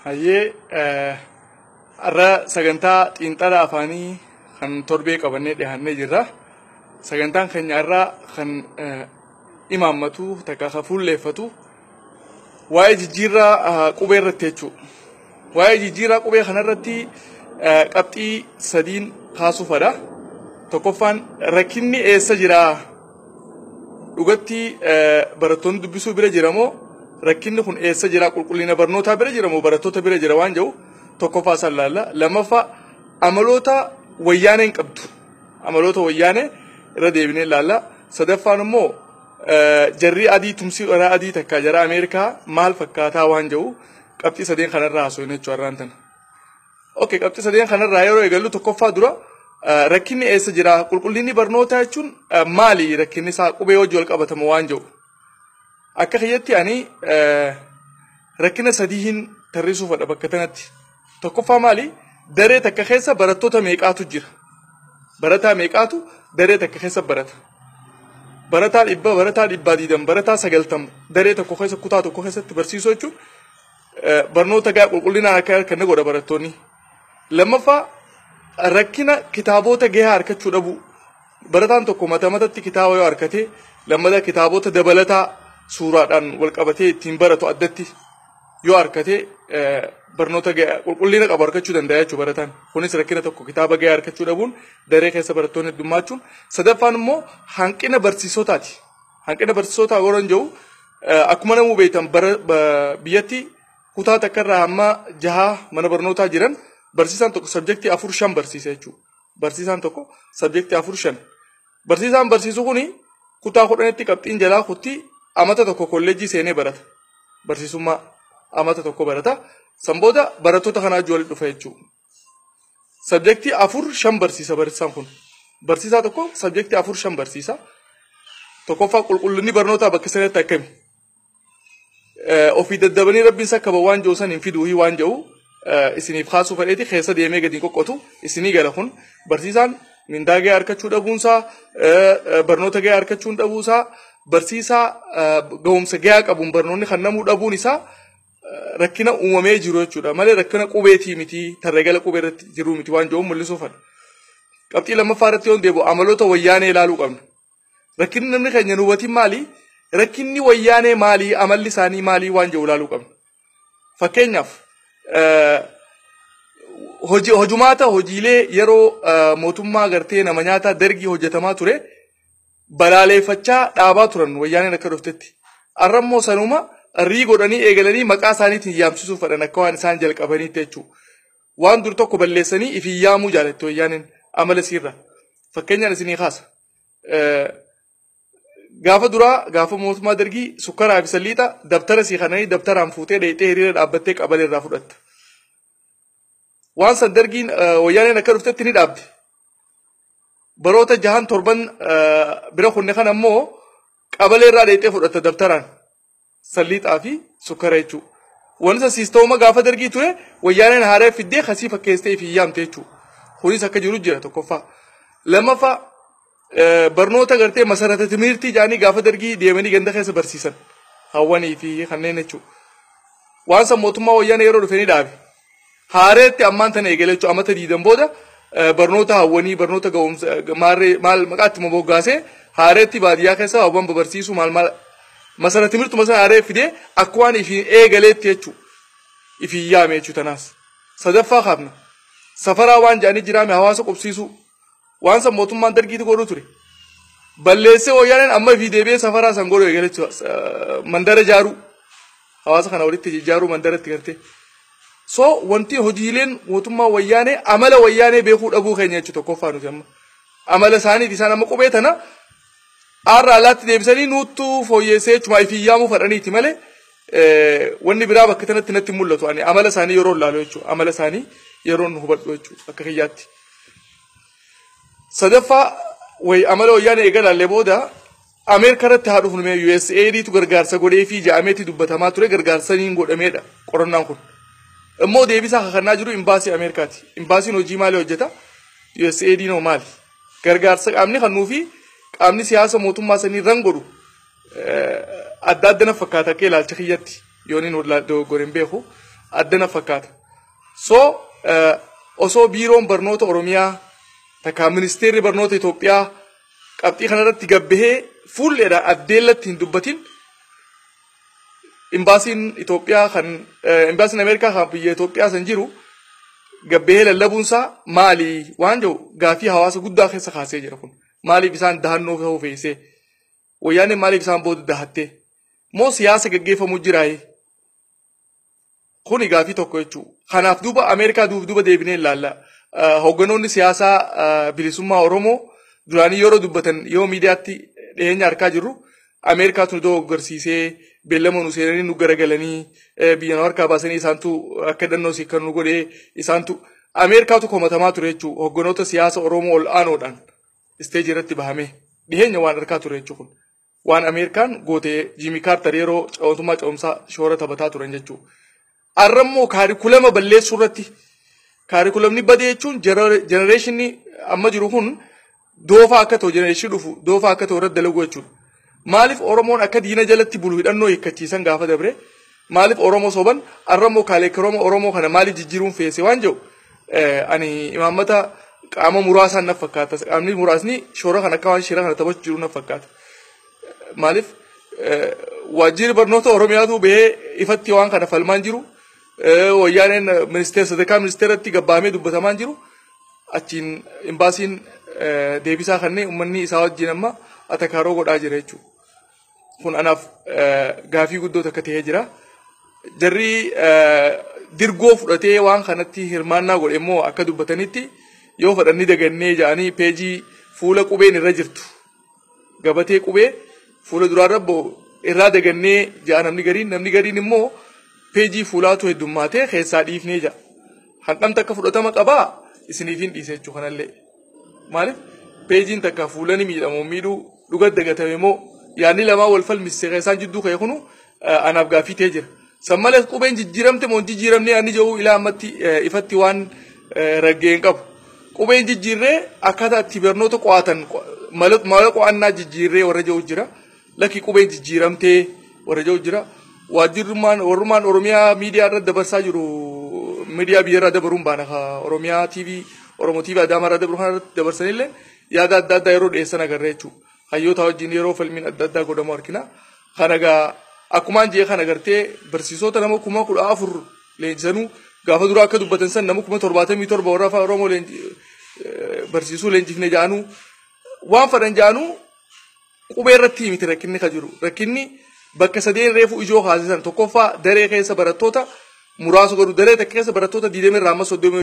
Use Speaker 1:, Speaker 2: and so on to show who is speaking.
Speaker 1: Hayyee arra sagantaa xiinxala afaanii kan torbee qabannee dhiyaannee jirra. Sagantaan keenya irraa kan imaammatu takka fuulleeffatu waa'ee jijjiirraa qubee irratti jechuudha. Waa'ee jijjiirraa qubee kanarratti qabxii sadiin kaasuufadha. Tokkoffaan rakkinni eessa jira? Dhugatti barattoonni dubbisuu bira jiramoo rakkinni kun eessa jira? Qulqullina barnootaa bira jiramoo barattoota bira jira waan jedhu tokkoffaa san laalla. Lammaffaa amaloota wayyaaneen qabdu. Amaloota wayyaanee irra deebinee laalla. Sadaffaan immoo jarri adii tumsii oraa adii takka jara Ameerikaa maal fakkaataa waan jedhu qabxii sadeen kanarraa haasofne jechuudha arraan tana. Okay, qabxii sadeen kanarraa yeroo eegallu tokkoffaa dura rakkinni eessa jira? Qulqullinni barnootaa jechuun maali? Rakkinni isaa qubee wajji wal qabatamu waan jedhu. Akka kiyyatti ani rakkina sadiin tarreessuufadha bakka tanatti. Tokkoffaa maali? Daree takka keessa barattoota meeqaatu jira? Barataa meeqaatu daree takka keessa barata? Barataa dhibba, barataa dhibbaa diidam, barataa 90 daree tokko keessa kutaa tokko keessatti barsiisuu jechuun barnoota gaa qulqullinaan akka kan godha barattoonni. Lammaffaa rakkina kitaabota gahaa harkachuu dhabu. Barataan tokko mata matatti kitaaba yoo harkate lammata kitaabota dabalataa suuraadhaan wal qabatee ittiin baratu addatti yoo harkate barnoota qulqullina qabu harkachuu danda'a jechuudha barataan. Kunis rakkina tokko kitaaba gahaa harkachuu dhabuun daree keessa barattoonni heddummachuun. Sadaffaan immoo hanqina barsiisotaati. Hanqina barsiisotaa yeroo jiru akkuma namuu beektan biyyatti kutaa takkarraa hamma 6 mana barnootaa jiran barsiisaan tokko sabjektii 4-5 barsiisa jechuudha. Barsiisaan tokko sabjektii 4-5. Barsiisaan barsiisu kuni kutaa 10tti qabxiin jalaa kutti amata tokko kolleejjii seenee barata. Barsiisummaa amata tokko barata. Sanbooda barattoota kanaa walitti dhufa jechuudha. Sabjektii 4-5 barsiisa barsiisaan kun. Barsiisaa tokko sabjektii 4-5 barsiisa. Tokkoffaa qulqullinni barnootaa bakka sanatti akkami? Ofii daddabanii rabbiin sakkaba waan jiru san hin fiduu waan jiru isiniif kaasuu fedheeti keessa deemee gadi qoqqotu isinii gala kun barsiisaan mindaa gahaa harkachuu dhabuunsaa barnoota gahaa harkachuu dhabuusaa barsiisaa ga'umsa gahaa qabuun barnoonni kan namuu dhabuun isaa rakkina uumamee jiru jechuudha malee rakkina qubeetii miti tarreegala qubee irratti jiru miti waan jiru mul'isuufadha. Qabxii lammaffaa irratti yoo deebi'u amaloota wayyaanee ilaaluu qabna. Rakkinni namni keenya nu hubatiin maali? Rakkinni wayyaanee maali? Amalli isaanii maali waan jiru ilaaluu qabna. Fakkeenyaaf hojumaata hojiilee yeroo mootummaa gartee nama nyaataa dargii hojjetamaa ture balaaleeffachaa dhaabaa turan wayyaaneen akka dhuftetti. Arrammoo sanuma arrii godhanii eegalanii maqaa isaaniitiin yaamsisuuf fedhan akka waan isaan jalqabaniitti jechuudha. Waan dur tokko balleessanii ifi yaamuu jaalatti wayyaaneen amala siirra. Fakkeenyaan isinii kaasa. Gaafa duraa gaafa mootummaa dargii sukkaraa fi salliixa dabtara sii kananii dabtaraan fuutee dheeyxee hiriira dhaabbattee qabalee irraa fudhatta. Waan san dargiin wayyaaneen akka dhuftetti ni dhaabde. Baroota 6-7 bira kunne kan ammoo qabalee irraa dheeyxee fudhatta dabtaraan salliixaa fi sukkara jechuudha. Wanti san siistooma gaafa dargii ture wayyaaneen haaree fiddee kasii fakkeessitee fi yaamte jechuudha. Kunis akka jiru jira tokkoffaa. Lammaffaa barnoota gartee masarata timirtii jaanii gaafa dargii deemanii ganda keessa barsiisan hawwanii fi kanneen jechuudha. Waan san mootummaa wayyaanee yeroo dhufanii dhaabe. Haareetti ammaan tana eegale jechuudha amata 20 booda barnoota hawwanii barnoota ga'umsa maal maqaatti moggaasee haareetti baadiyyaa keessa hawwan barsiisuu maal masarata timirtuu masana haaree fidee akka waan ifi eegaleetti jechuudha. Ifi yaame jechuudha tanaas. Sadaffaa qabna. Safaraa waan jaanii jiraame hawaasa qubsiisuu. Waan san mootummaan dargiitti godhu ture. Balleessee wayyaaneen amma fi deebi'ee safaraa san godhu eegale mandara jaaruu. Hawaasa kana walitti ijaaruu mandaratti gartee. So wanti hojiileen mootummaa wayyaanee amala wayyaanee beekuu dhabuu keenya jechuudha tokkoffaa nuti amma. Amala isaaniiti isaan amma qubee tana aarraa alaatti deebisanii nuuttuu fooyyeessee jechuudha ifi yaamuu fedhaniiti malee wanni biraa bakka tanatti natti mul'atu. Ani amala isaanii yeroo ilaalu jechuudha. Amala isaanii yeroo nu hubadhu jechuudha akka kiyyaatti. Sadaffaa amala wayyaanee eegalallee booda Ameerikaa irratti haa dhufnu mee USAIDtu gargaarsa godhee fi ja'ameetti dubbatamaa ture gargaarsaniin godhameedha qorannaan kun. Immoo deebisaa kakannaa jiru imbaasii Ameerikaati. Imbaasiin hojii maalii hojjeta? USAID noo maali? Gargaarsa qaamni kannuu fi qaamni siyaasa mootummaa sanii irraan godhu adda adda na fakkaata akka ilaalcha kiyyatti yooniin dogoggoreen beeku addana fakkaata. So osoo biiroon barnoota Oromiyaa takka ministeerri barnoota Itoophiyaa qabxii kanarratti gabbahee fuulleedhaan addeellatti hin dubbatin imbaasiin Itoophiyaa kan imbaasiin Ameerikaa kan biyya Itoophiyaa san jiru gabbahee lallabuunsaa maali waan jiru gaafii hawaasa guddaa keessa kaasee jira kun maaliif isaan dahannoo ta'uu feesee wayyaaneen maaliif isaan booda dahattee moo siyaasa gaggeeffamuu jiraaye kuni gaafii tokko jechuudha. Kanaaf duuba Ameerikaa duuba deebinee ilaalla. Hogganoonni siyaasaa bilisummaa Oromoo duraanii yeroo dubbatan yoo miidiyaatti dhiyeenya harkaa jirru Ameerikaatu nu dogoggorsiisee beellama nu seenanii nu garagalanii biyya nu harkaa baasanii isaantu akka dannoo kan nu godhee isaantu Ameerikaatu komatamaa ture jechuudha. Hogganoota siyaasa Oromoo ol aanoodhaan isteejii irratti bahamee dhiyeenya waan harkaa ture jechuudha. Waan Ameerikaan gootee Jimmy Carter yeroo cawwatummaa cawumsaa shoora taphataa turan jechuudha. Arrammoo kaarikulama balleessuu irratti kaarikulamni badee jechuun jenereeshinii amma jiru kun doofaa akka ta'u jenereeshinii dhufu doofaa akka ta'u irratti dalaguu jechuudha. Maaliif Oromoon akka diina jalatti bulu hidhannoo hiikkachiisan gaafa dabre maaliif Oromoo soban arrammoo kaaleekrooma Oromoo kana maaliif jijjiiruun feese waan jiru ani imaammata qaama muraasaan na fakkaata qaamni muraasni shoora kan akka waan shira kana taphachuu jiru na fakkaata. Maaliif waajjirri barnoota Oromiyaatu bahee ifatti waan kana falmaan jiru. Wayyaaneen ministeera sadarkaa ministeeratti gabbaamee dubbatamaan jiru achiin imbaasiin deebisaa kanneen uummanni isaa wajjin amma atakaaroo godhaa jira jechuudha. Kun anaaf gaafii guddoo takka ta'ee jira. Jarri dirgoo fudhatee waan kanatti hirmaannaa godhe immoo akka dubbatanitti yoo fedhanni dagannee jedhanii peejii fuula qubeen irra jirtu gabatee qubee fuula duraarra irraa dagannee jedha namni gariin immoo peejii fuulaatu heddummaatee keessaa dhiifnee jira. Hanqam takka fudhatama qabaa isiniifin dhiise jechuu kanallee. Maaliif peejiin takka fuulani miidhamoo miidhuu dhugat dagatame moo yaadni lamaa wal falmisse keessaan jidduu ka'e kunu anaaf gaafii ta'ee jira. San malees qubeen jijjiiramte moo jijjiiramnee ani jedhu ilaa ammatti ifatti waan raggeen qabu. Qubeen jijjiirree akkaataa itti barnoota qo'atan mala qo'annaa jijjiirree warra jedhu jira. Lakki qubeen jijjiiramtee warra jedhu jira. Waajjirummaan warrumaan Oromiyaa miidiyaa irratti dabarsaa jiru miidiyaa biyya irraa dabaruun baana Oromiyaa TV Oromoo TV Adaamaa irraa dabaruun irratti dabarsanillee yaada adda addaa yeroo dhiyeessan agarra jechuudha. Hayyoota wajjin yeroo falmiin adda addaa godhamu argina. Kan egaa akkumaan jee kan agartee barsiisota nama 14,000 leenjisanuu gaafa duraa akka dubbatan san nama 77 warra afaan Oromoo barsiisuu leenjifne jaanuu waan fedhan jaanuu qubee irratti miti rakkinni ka jiru. Rakkinni bakka sadeen reefu ijoo kaasisan tokkoffaa daree keessa barattoota muraasa godhu daree takka keessa barattoota 20 irraa amma 30